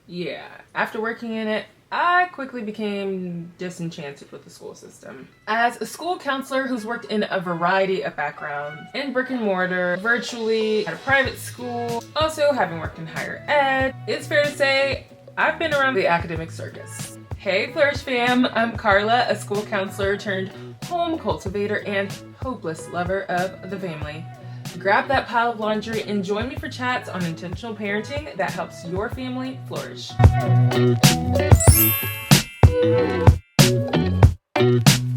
Yeah, after working in it, I quickly became disenchanted with the school system. As a school counselor who's worked in a variety of backgrounds, in brick and mortar, virtually, at a private school, also having worked in higher ed, it's fair to say I've been around the academic circus. Hey Flourish fam, I'm Carla, a school counselor turned home cultivator and hopeless lover of the family. Grab that pile of laundry and join me for chats on intentional parenting that helps your family flourish.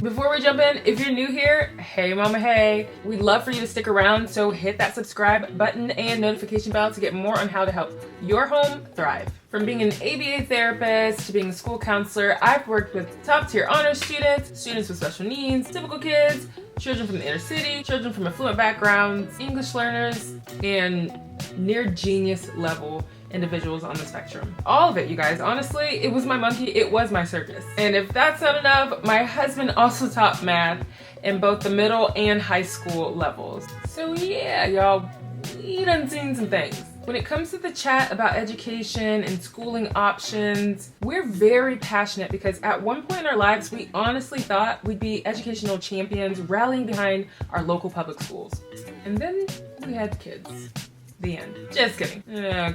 Before we jump in, if you're new here, hey mama hey, we'd love for you to stick around, so hit that subscribe button and notification bell to get more on how to help your home thrive. From being an ABA therapist to being a school counselor, I've worked with top tier honors students, students with special needs, typical kids, children from the inner city, children from affluent backgrounds, English learners, and near genius level individuals on the spectrum. All of it, you guys. Honestly, it was my monkey, it was my circus. And if that's not enough, my husband also taught math in both the middle and high school levels. So yeah, y'all, we done seen some things. When it comes to the chat about education and schooling options, we're very passionate because at one point in our lives, we honestly thought we'd be educational champions rallying behind our local public schools. And then we had kids. The end. Just kidding.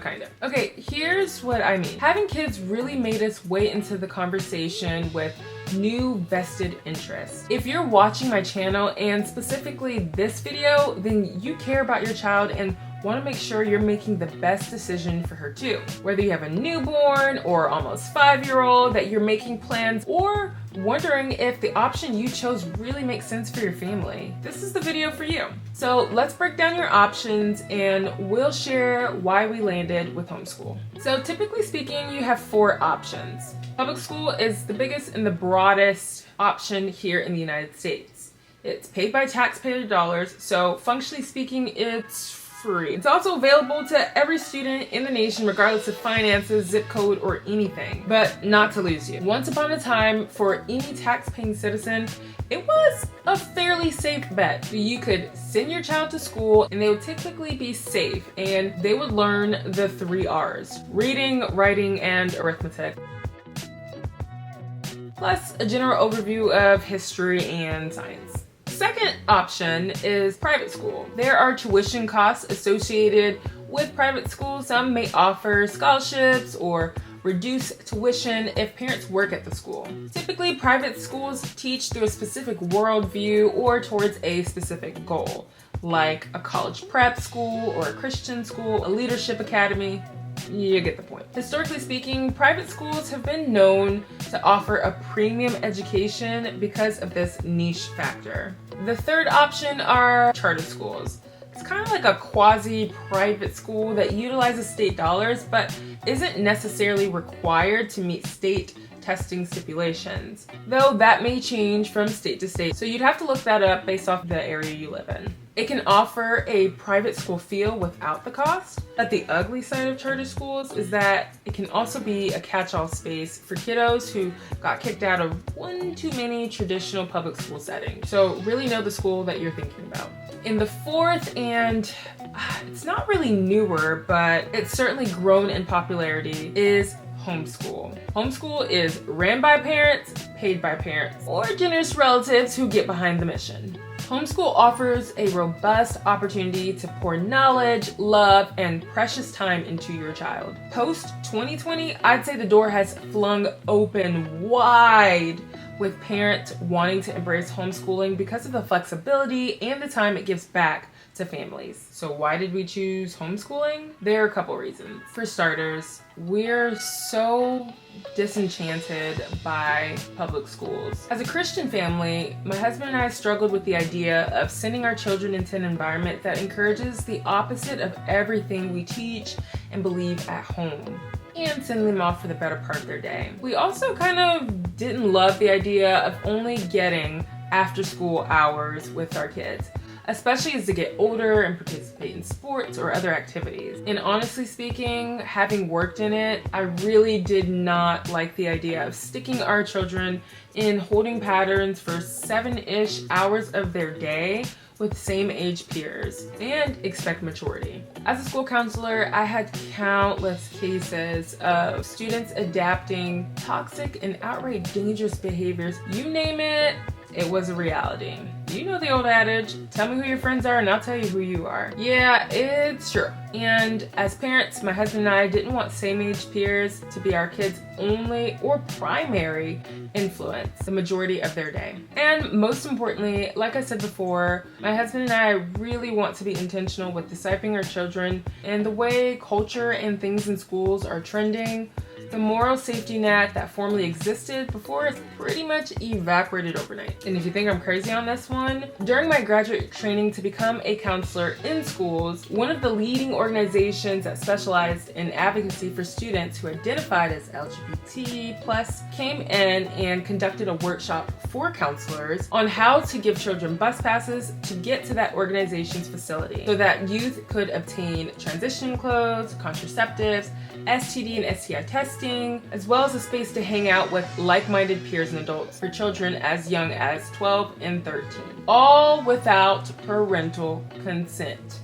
Kind of. Okay, here's what I mean. Having kids really made us weigh into the conversation with new vested interests. If you're watching my channel and specifically this video, then you care about your child and want to make sure you're making the best decision for her too. Whether you have a newborn or almost 5-year-old that you're making plans or wondering if the option you chose really makes sense for your family, this is the video for you. So let's break down your options and we'll share why we landed with homeschool. So typically speaking, you have 4 options. Public school is the biggest and the broadest option here in the United States. It's paid by taxpayer dollars, so functionally speaking, it's free. It's also available to every student in the nation, regardless of finances, zip code, or anything. But not to lose you. Once upon a time, for any tax-paying citizen, it was a fairly safe bet. You could send your child to school and they would typically be safe and they would learn the 3 R's: reading, writing, and arithmetic. Plus a general overview of history and science. Second option is private school. There are tuition costs associated with private schools. Some may offer scholarships or reduce tuition if parents work at the school. Typically, private schools teach through a specific worldview or towards a specific goal, like a college prep school or a Christian school, a leadership academy. You get the point. Historically speaking, private schools have been known to offer a premium education because of this niche factor. The third option are charter schools. It's kind of like a quasi-private school that utilizes state dollars, but isn't necessarily required to meet state testing stipulations, though that may change from state to state. So you'd have to look that up based off the area you live in. It can offer a private school feel without the cost, but the ugly side of charter schools is that it can also be a catch-all space for kiddos who got kicked out of one too many traditional public school settings. So really know the school that you're thinking about. In the fourth, and it's not really newer, but it's certainly grown in popularity, is homeschool. Homeschool is ran by parents, paid by parents, or generous relatives who get behind the mission. Homeschool offers a robust opportunity to pour knowledge, love, and precious time into your child. Post 2020, I'd say the door has flung open wide with parents wanting to embrace homeschooling because of the flexibility and the time it gives back to families. So why did we choose homeschooling? There are a couple reasons. For starters, we're so disenchanted by public schools. As a Christian family, my husband and I struggled with the idea of sending our children into an environment that encourages the opposite of everything we teach and believe at home, and sending them off for the better part of their day. We also kind of didn't love the idea of only getting after school hours with our kids, especially as they get older and participate in sports or other activities. And honestly speaking, having worked in it, I really did not like the idea of sticking our children in holding patterns for 7-ish hours of their day with same-age peers and expect maturity. As a school counselor, I had countless cases of students adapting toxic and outright dangerous behaviors. You name it, it was a reality. You know the old adage, tell me who your friends are and I'll tell you who you are. Yeah, it's true. And as parents, my husband and I didn't want same-age peers to be our kids' only or primary influence the majority of their day. And most importantly, like I said before, my husband and I really want to be intentional with discipling our children and the way culture and things in schools are trending. The moral safety net that formerly existed before is pretty much evaporated overnight. And if you think I'm crazy on this one, during my graduate training to become a counselor in schools, one of the leading organizations that specialized in advocacy for students who identified as LGBT+ came in and conducted a workshop for counselors on how to give children bus passes to get to that organization's facility so that youth could obtain transition clothes, contraceptives, STD and STI testing, as well as a space to hang out with like-minded peers and adults for children as young as 12 and 13, all without parental consent.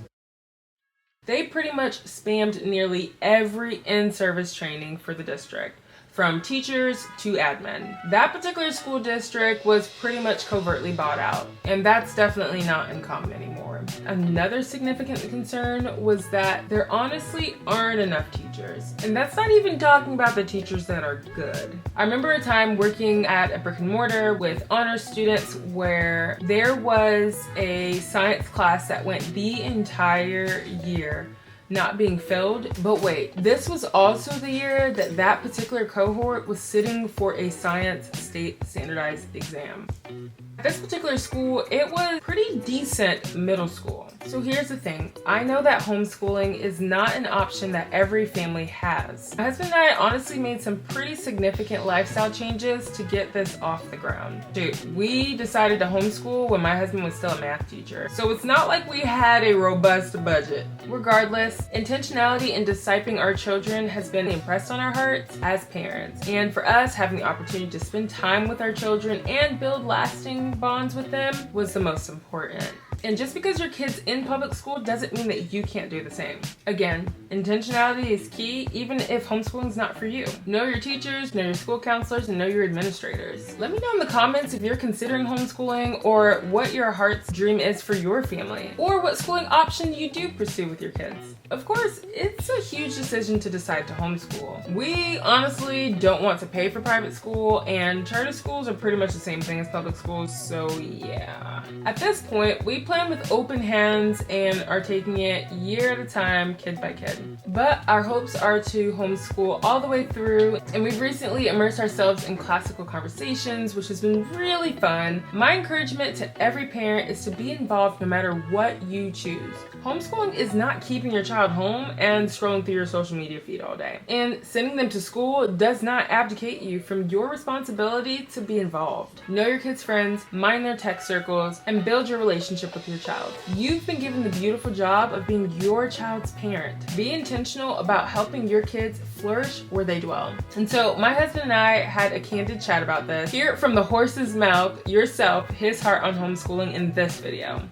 They pretty much spammed nearly every in-service training for the district, from teachers to admin. That particular school district was pretty much covertly bought out, and that's definitely not uncommon anymore. Another significant concern was that there honestly aren't enough teachers, and that's not even talking about the teachers that are good. I remember a time working at a brick and mortar with honors students where there was a science class that went the entire year not being filled. But wait, this was also the year that that particular cohort was sitting for a science state standardized exam. At this particular school, it was pretty decent middle school. So here's the thing, I know that homeschooling is not an option that every family has. My husband and I honestly made some pretty significant lifestyle changes to get this off the ground. Dude, we decided to homeschool when my husband was still a math teacher. So it's not like we had a robust budget. Regardless, intentionality in discipling our children has been impressed on our hearts as parents. And for us, having the opportunity to spend time with our children and build lasting bonds with them was the most important. And just because your kid's in public school doesn't mean that you can't do the same. Again, intentionality is key even if homeschooling's not for you. Know your teachers, know your school counselors, and know your administrators. Let me know in the comments if you're considering homeschooling or what your heart's dream is for your family, or what schooling option you do pursue with your kids. Of course, it's a huge decision to decide to homeschool. We honestly don't want to pay for private school, and charter schools are pretty much the same thing as public schools, so yeah. At this point, we plan with open hands and are taking it year at a time, kid by kid. But our hopes are to homeschool all the way through, and we've recently immersed ourselves in classical conversations, which has been really fun. My encouragement to every parent is to be involved no matter what you choose. Homeschooling is not keeping your child home and scrolling through your social media feed all day. And sending them to school does not abdicate you from your responsibility to be involved. Know your kids' friends, mind their tech circles, and build your relationship with your child. You've been given the beautiful job of being your child's parent. Be intentional about helping your kids flourish where they dwell. And so my husband and I had a candid chat about this. Hear it from the horse's mouth yourself, his heart on homeschooling in this video.